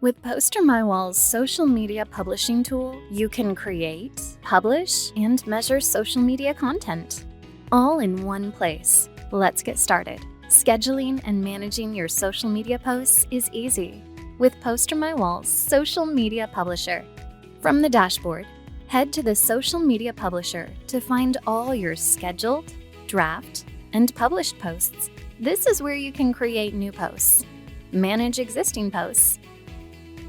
With PosterMyWall's social media publishing tool, you can create, publish, and measure social media content, all in one place. Let's get started. Scheduling and managing your social media posts is easy with PosterMyWall's Social Media Publisher. From the dashboard, head to the Social Media Publisher to find all your scheduled, draft, and published posts. This is where you can create new posts, manage existing posts,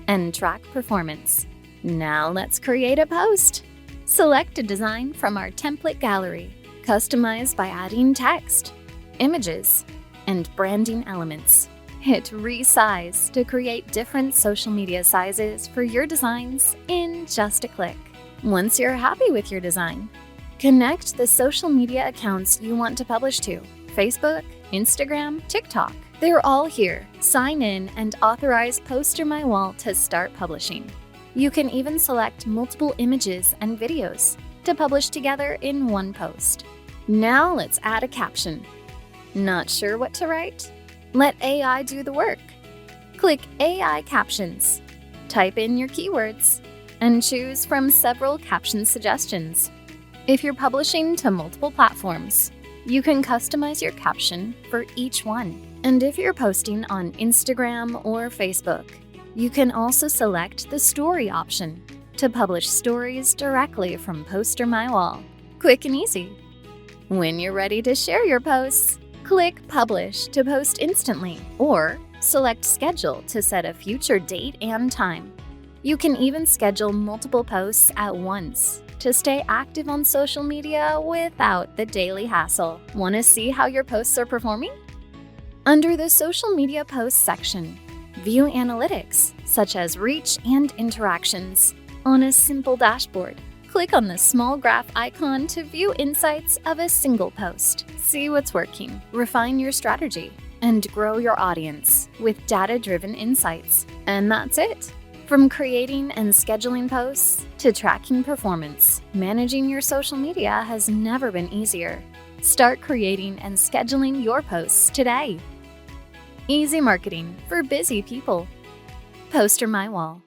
and track performance. Now let's create a post. Select a design from our template gallery. Customize by adding text, images, and branding elements. Hit resize to create different social media sizes for your designs in just a click. Once you're happy with your design, connect the social media accounts you want to publish to: Facebook, Instagram, TikTok. They're all here. Sign in and authorize PosterMyWall to start publishing. You can even select multiple images and videos to publish together in one post. Now let's add a caption. Not sure what to write? Let AI do the work. Click AI Captions. Type in your keywords and choose from several caption suggestions. If you're publishing to multiple platforms, you can customize your caption for each one. And if you're posting on Instagram or Facebook, you can also select the story option to publish stories directly from PosterMyWall. Quick and easy. When you're ready to share your posts, click Publish to post instantly, or select Schedule to set a future date and time. You can even schedule multiple posts at once to stay active on social media without the daily hassle. Want to see how your posts are performing? Under the Social Media Posts section, view analytics such as reach and interactions. On a simple dashboard, click on the small graph icon to view insights of a single post. See what's working, refine your strategy, and grow your audience with data-driven insights. And that's it. From creating and scheduling posts to tracking performance, managing your social media has never been easier. Start creating and scheduling your posts today. Easy marketing for busy people. PosterMyWall.